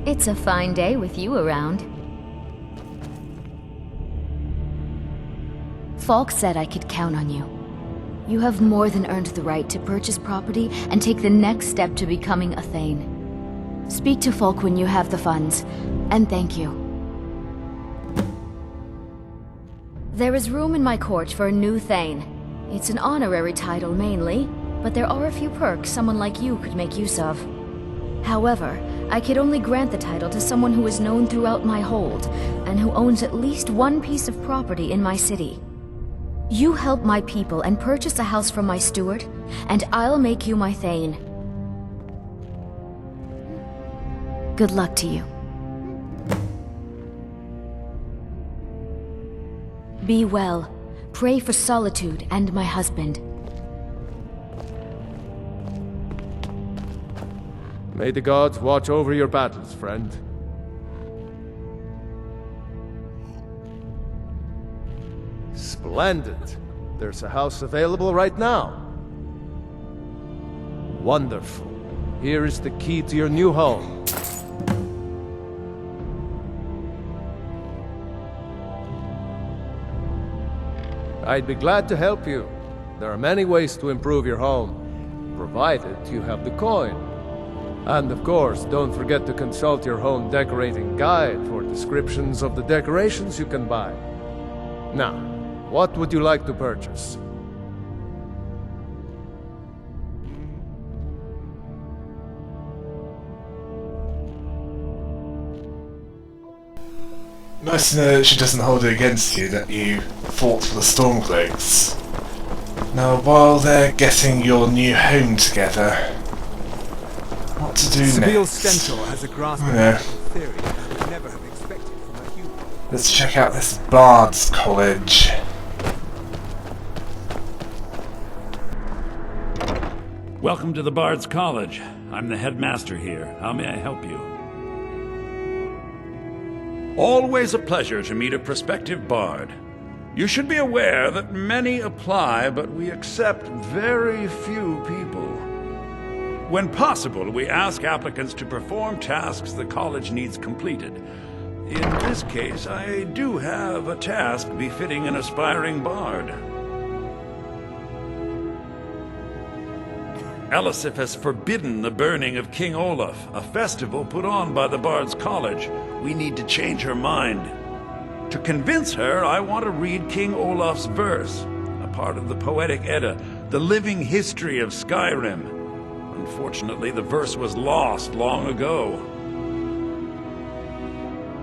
It's a fine day with you around. Falk said I could count on you. You have more than earned the right to purchase property and take the next step to becoming a Thane. Speak to Falk when you have the funds, and thank you. There is room in my court for a new Thane. It's an honorary title mainly, but there are a few perks someone like you could make use of. However, I could only grant the title to someone who is known throughout my hold, and who owns at least one piece of property in my city. You help my people and purchase a house from my steward, and I'll make you my Thane. Good luck to you. Be well. Pray for Solitude and my husband. May the gods watch over your battles, friend. Splendid. There's a house available right now. Wonderful. Here is the key to your new home. I'd be glad to help you. There are many ways to improve your home, provided you have the coin. And of course, don't forget to consult your home decorating guide for descriptions of the decorations you can buy. Now, what would you like to purchase? Nice to know that she doesn't hold it against you that you fought for the Stormcloaks. Now, while they're getting your new home together, what to do Seville next? Stentor has a grasp of Yeah. theory that I would never have expected from a human. Let's check out this Bard's College. Welcome to the Bard's College. I'm the headmaster here. How may I help you? Always a pleasure to meet a prospective bard. You should be aware that many apply, but we accept very few people. When possible, we ask applicants to perform tasks the college needs completed. In this case, I do have a task befitting an aspiring bard. Elisif has forbidden the burning of King Olaf, a festival put on by the Bard's College. We need to change her mind. To convince her, I want to read King Olaf's verse, a part of the Poetic Edda, the living history of Skyrim. Unfortunately, the verse was lost long ago.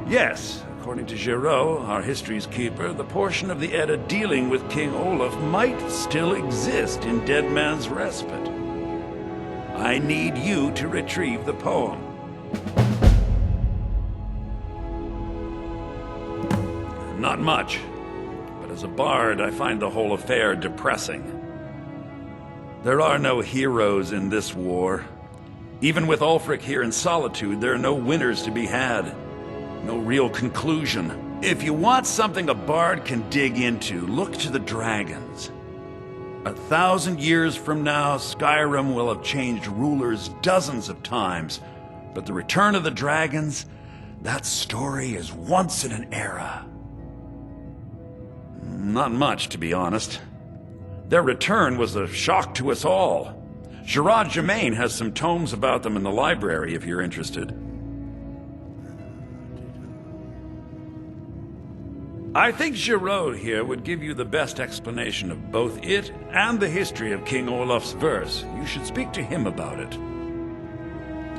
Yes, according to Giraud, our history's keeper, the portion of the Edda dealing with King Olaf might still exist in Dead Man's Respite. I need you to retrieve the poem. Not much, but as a bard, I find the whole affair depressing. There are no heroes in this war. Even with Ulfric here in Solitude, there are no winners to be had. No real conclusion. If you want something a bard can dig into, look to the dragons. 1,000 years from now, Skyrim will have changed rulers dozens of times, but the return of the dragons, that story is once in an era. Not much, to be honest. Their return was a shock to us all. Gerard Germain has some tomes about them in the library if you're interested. I think Giraud here would give you the best explanation of both it and the history of King Olaf's verse. You should speak to him about it.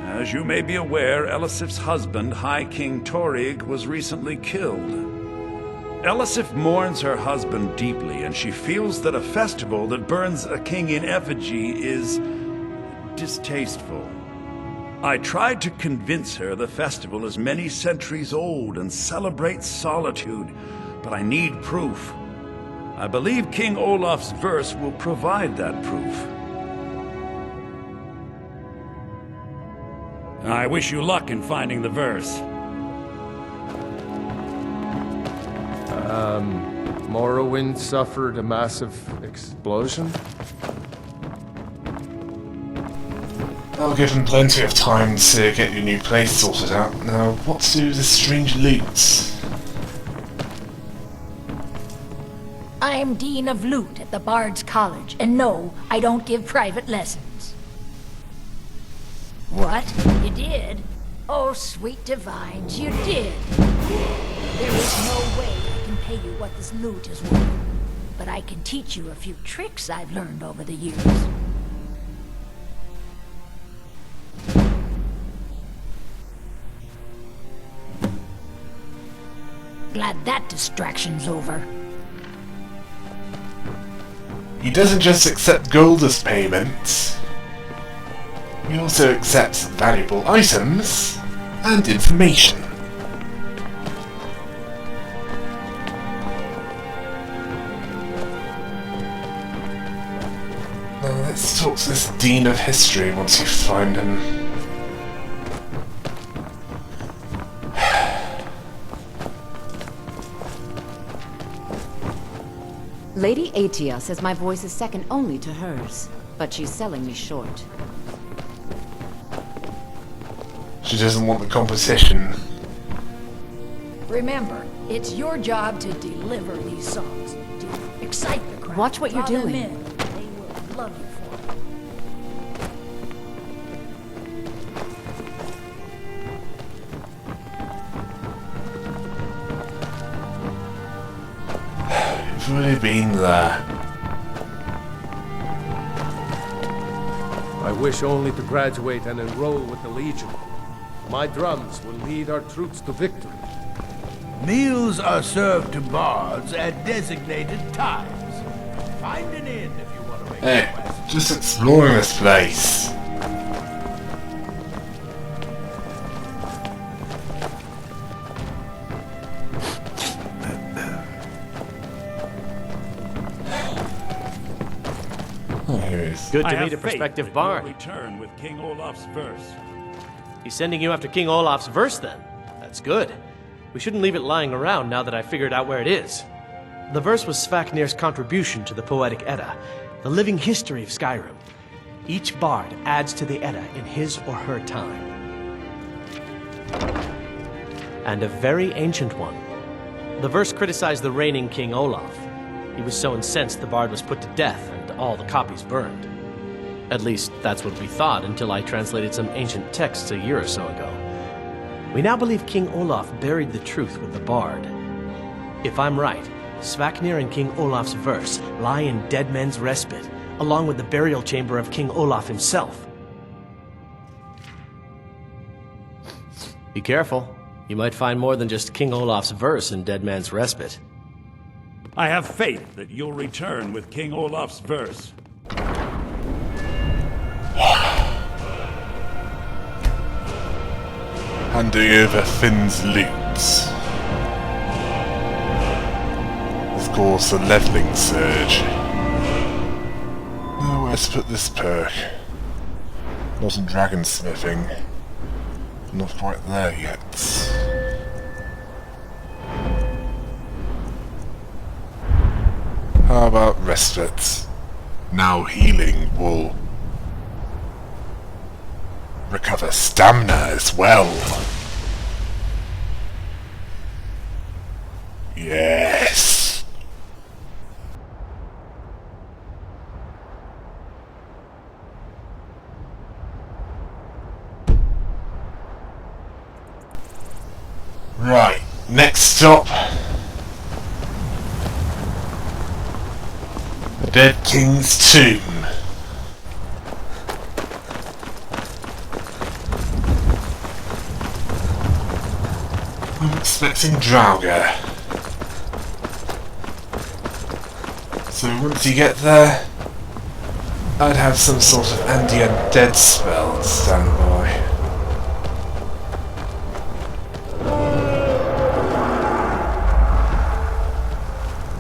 As you may be aware, Elisif's husband, High King Torrig, was recently killed. Elisif mourns her husband deeply, and she feels that a festival that burns a king in effigy is distasteful. I tried to convince her the festival is many centuries old and celebrates solitude, but I need proof. I believe King Olaf's verse will provide that proof. I wish you luck in finding the verse. Morrowind suffered a massive explosion? I'll give them plenty of time to get your new place sorted out. Now, what to do with this strange loot? I'm Dean of Loot at the Bard's College, and no, I don't give private lessons. What? You did? Oh, sweet divines, you did. There is no way I can pay you what this loot is worth, but I can teach you a few tricks I've learned over the years. Glad that distraction's over. He doesn't just accept gold as payment. He also accepts valuable items and information. Now let's talk to this Dean of History once you find him. Lady Atia says my voice is second only to hers, but she's selling me short. She doesn't want the competition. Remember, it's your job to deliver these songs, to excite the crowd. Watch what you're draw them doing. in. They will love you for it. You've already been there. I wish only to graduate and enroll with the Legion. My drums will lead our troops to victory. Meals are served to bards at designated times. Find an inn if you want to make Hey, requests. just exploring this place. Oh, here he is. Good I to have meet a faith prospective that bard. you'll return with King Olaf's verse. He's sending you after King Olaf's verse, then. That's good. We shouldn't leave it lying around now that I figured out where it is. The verse was Svafnir's contribution to the Poetic Edda, the living history of Skyrim. Each bard adds to the Edda in his or her time. And a very ancient one. The verse criticized the reigning King Olaf. He was so incensed the bard was put to death and all the copies burned. At least, that's what we thought until I translated some ancient texts a year or so ago. We now believe King Olaf buried the truth with the bard. If I'm right, Svafnir and King Olaf's verse lie in Dead Men's Respite, along with the burial chamber of King Olaf himself. Be careful. You might find more than just King Olaf's verse in Dead Man's Respite. I have faith that you'll return with King Olaf's verse. Handing over Finn's loot. Of course, a leveling surge. Now, where to put this perk? Not in dragonsmithing. Not quite there yet. How about respite? Now healing will recover stamina as well. Yes. Right, next stop. The Dead King's Tomb. I'm expecting Draugr. So once you get there, I'd have some sort of anti-undead spell to stand by.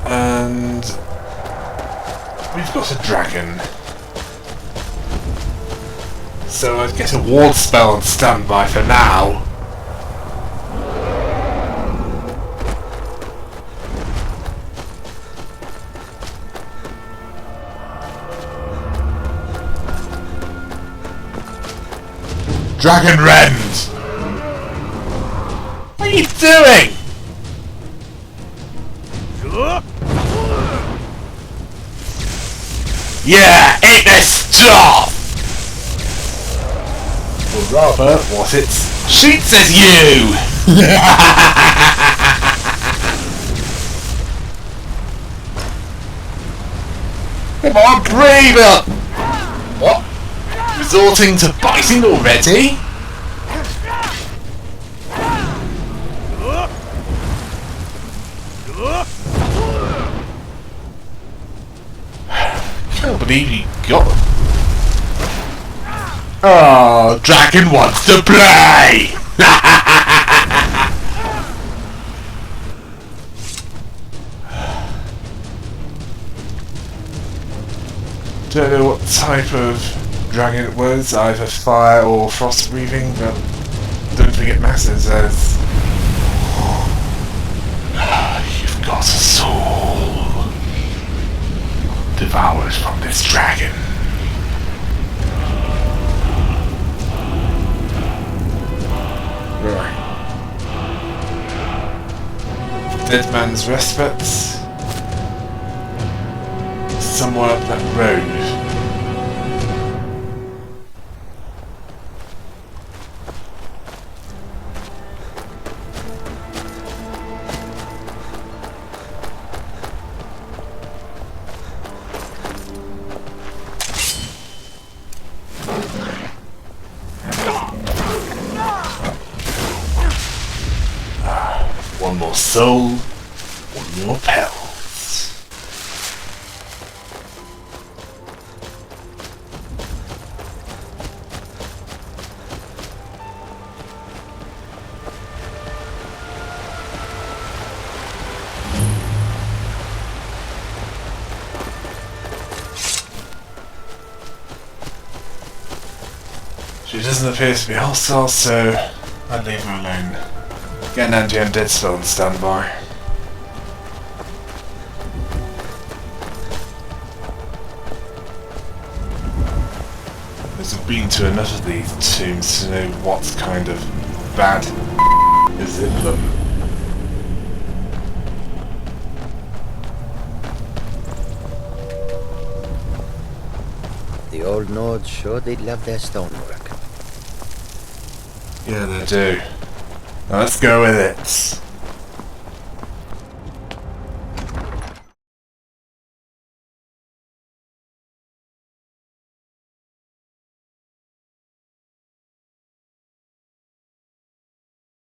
And we've got a dragon. So I'd get a ward spell on standby for now. Dragon Rend! What are you doing? Yeah, eat this stuff! Or rather, what it shoots at you! Come on, breathe up! What? Resorting to biting already? Can't believe you got them. Oh, Dragon wants to play! Don't know what type of dragon it was, either fire or frost breathing, but don't forget masses as you've got a soul devoured from this dragon. Dead man's respite. Somewhere up that road. One more soul, one more pells. She doesn't appear to be hostile, so I'd leave her alone. Get an anti-undead spell on standby. I've been to enough of these tombs to know what kind of bad is in them. The old Nords sure did love their stonework. Yeah, they do. Now let's go with it.